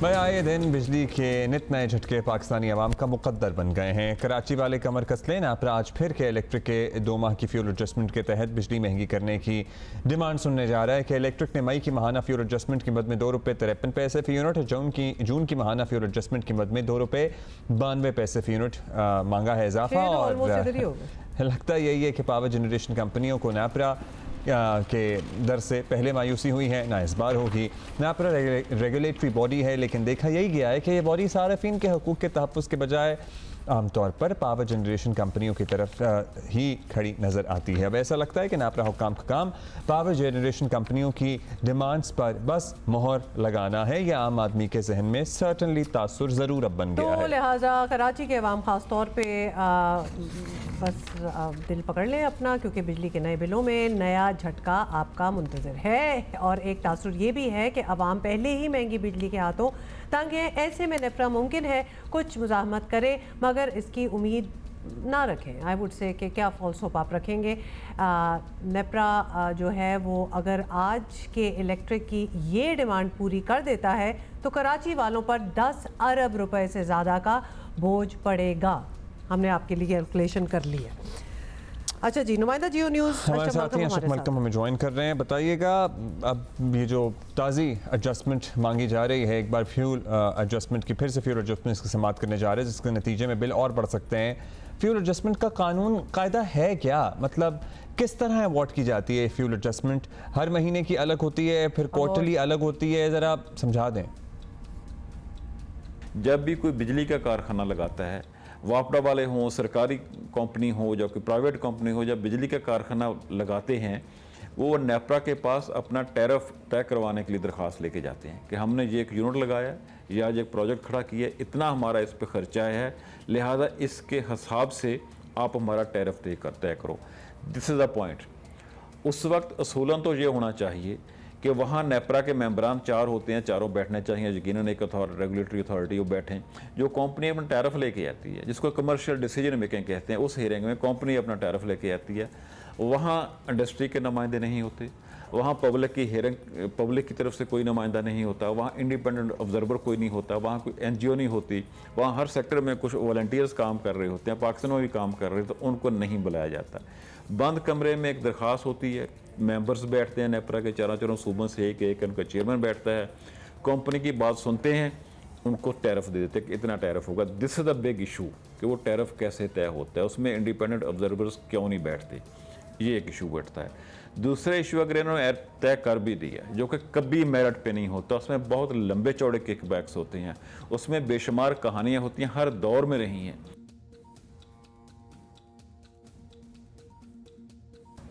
भाई आए दिन बिजली के नित नए झटके पाकिस्तानी अवाम का मुकद्दर बन गए हैं। कराची वाले कमर कस लें नापरा आज फिर के इलेक्ट्रिक के 2 माह की फ्यूल एडजस्टमेंट के तहत बिजली महंगी करने की डिमांड सुनने जा रहा है कि इलेक्ट्रिक ने मई की माहाना फ्यूल एडजस्टमेंट की मद में ₹2.53 फ़ी यूनिट और जून की माहाना फ्यूल एडजस्टमेंट की मद में ₹2.92 फ़ी यूनिट मांगा है इजाफा। और लगता यही है कि पावर जनरेशन कंपनियों को नापरा के दर से पहले मायूसी हुई है, ना इस बार होगी। नापरा रेगुलेटरी बॉडी है, लेकिन देखा यही गया है कि ये बॉडी सार्फिन के हकूक़ के तहफ़्फ़ुज़ के बजाय आमतौर पर पावर जनरेशन कंपनियों की तरफ ही खड़ी नज़र आती है। अब ऐसा लगता है कि नापरा हुक्काम का काम पावर जनरेशन कंपनियों की डिमांड्स पर बस मोहर लगाना है। या आम आदमी के जहन में सर्टनली तासुर ज़रूर अब बन गया है। तो लिहाजा कराची के अवाम ख़ास तौर पर बस दिल पकड़ लें अपना, क्योंकि बिजली के नए बिलों में नया झटका आपका मुंतज़र है। और एक तासुर ये भी है कि अवाम पहले ही महंगी बिजली के हाथों तंग है। ऐसे में नेपरा मुमकिन है कुछ मुज़ाहमत करे, मगर इसकी उम्मीद ना रखें। आई वुड से कि क्या फॉल्स होप आप रखेंगे। नेपरा जो है वो अगर आज के इलेक्ट्रिक की ये डिमांड पूरी कर देता है तो कराची वालों पर 10 अरब रुपए से ज़्यादा का बोझ पड़ेगा। हमने आपके लिए कैलकुलेशन कर ली है। अच्छा जी, नुमाइंदा जियो न्यूज़ हमारे साथी अशरफ मलकम हमें ज्वाइन कर रहे हैं। बताइएगा, अब ये जो ताज़ी एडजस्टमेंट मांगी जा रही है, एक बार फ्यूल एडजस्टमेंट की फिर से फ्यूल एडजस्टमेंट की समाअत करने जा रहे हैं, जिसके नतीजे में बिल और बढ़ सकते हैं। फ्यूल एडजस्टमेंट का कानून कायदा है क्या? मतलब किस तरह अवॉर्ड की जाती है फ्यूल एडजस्टमेंट? हर महीने की अलग होती है, फिर क्वार्टरली अलग होती है? ज़रा समझा दें। जब भी कोई बिजली का कारखाना लगाता है, वापडा वाले हों, सरकारी कंपनी हो, या कोई प्राइवेट कंपनी हो, जब बिजली का कारखाना लगाते हैं वो नेपरा के पास अपना टैरिफ तय करवाने के लिए दरख्वास्त लेके जाते हैं कि हमने ये एक यूनिट लगाया या आज एक प्रोजेक्ट खड़ा किया, इतना हमारा इस पर खर्चा है, लिहाजा इसके हिसाब से आप हमारा टैरिफ तय करो। This is the point. उस वक्त असूलन तो ये होना चाहिए कि वहाँ नेपरा के मेंबरान 4 होते हैं, चारों बैठने चाहिए, यकीनन एक रेगुलेटरी अथॉरिटी वो बैठें जो कंपनी अपना टैरिफ लेके आती है, जिसको कमर्शियल डिसीजन मेकिंग कहते हैं। उस हियरिंग में कंपनी अपना टैरिफ लेके आती है, वहाँ इंडस्ट्री के नुमाइंदे नहीं होते, वहाँ पब्लिक की हियरिंग पब्लिक की तरफ से कोई नुमाइंदा नहीं होता, वहाँ इंडिपेंडेंट ऑब्जर्वर कोई नहीं होता, वहाँ कोई NGO नहीं होती, वहाँ हर सेक्टर में कुछ वॉलंटियर्स काम कर रहे होते हैं, पाकिस्तान में भी काम कर रहे हैं, तो उनको नहीं बुलाया जाता। बंद कमरे में एक दरख्वास्त होती है, मेंबर्स बैठते हैं नेपरा के चारों सूबों से एक उनका चेयरमैन बैठता है, कंपनी की बात सुनते हैं, उनको टैरिफ दे देते हैं कि इतना टैरिफ होगा। This is the big issue कि वो टैरिफ कैसे तय होता है, उसमें इंडिपेंडेंट ऑब्जर्वर्स क्यों नहीं बैठते, ये एक इशू बैठता है। दूसरा इशू अगर इन्होंने तय कर भी दिया, जो कि कभी मेरिट पे नहीं होता, उसमें बहुत लंबे चौड़े किकबैक्स होते हैं, उसमें बेशुमार कहानियाँ होती हैं, हर दौर में रही हैं,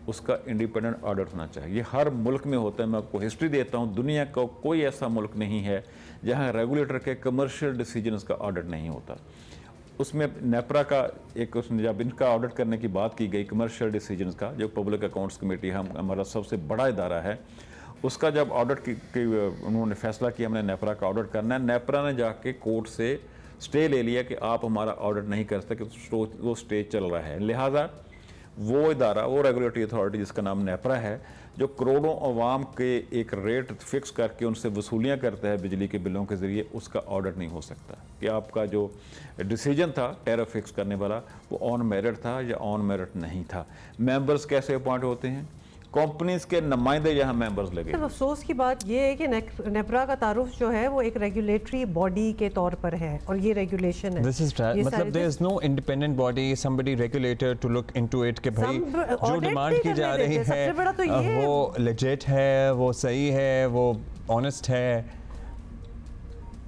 उसका इंडिपेंडेंट ऑडिट होना चाहिए। हर मुल्क में होता है। मैं आपको हिस्ट्री देता हूँ, दुनिया का कोई ऐसा मुल्क नहीं है जहाँ रेगुलेटर के कमर्शियल डिसीजंस का ऑडिट नहीं होता। उसमें नेपरा का एक, उसने जब इनका ऑडिट करने की बात की गई कमर्शियल डिसीजंस का, जो पब्लिक अकाउंट्स कमेटी हमारा सबसे बड़ा इदारा है, उसका जब ऑडिट की उन्होंने फैसला किया हमने नेपरा का ऑडिट करना है, नेपरा ने जाके कोर्ट से स्टे ले लिया कि आप हमारा ऑडिट नहीं कर सकते, वो स्टे चल रहा है। लिहाजा वो इदारा, वो रेगुलेटरी अथॉरिटी जिसका नाम नेपरा है, जो करोड़ों अवाम के एक रेट फिक्स करके उनसे वसूलियाँ करता है बिजली के बिलों के ज़रिए, उसका ऑडिट नहीं हो सकता कि आपका जो डिसीजन था टैरिफ फिक्स करने वाला वो ऑन मेरिट था या ऑन मेरिट नहीं था। मेंबर्स कैसे अपॉइंट होते हैं? कंपनीज के नुमाइंदे यहाँ मेंबर्स लगे। अफसोस की बात यह है कि नेपरा का तारुफ जो है वो एक रेगुलेटरी बॉडी के तौर पर है और ये रेगुलेशन है। This is मतलब there is no independent body, somebody regulator to look into it कि भाई जो डिमांड की जा रही है वो लेजिट है, वो सही है, वो ऑनेस्ट है।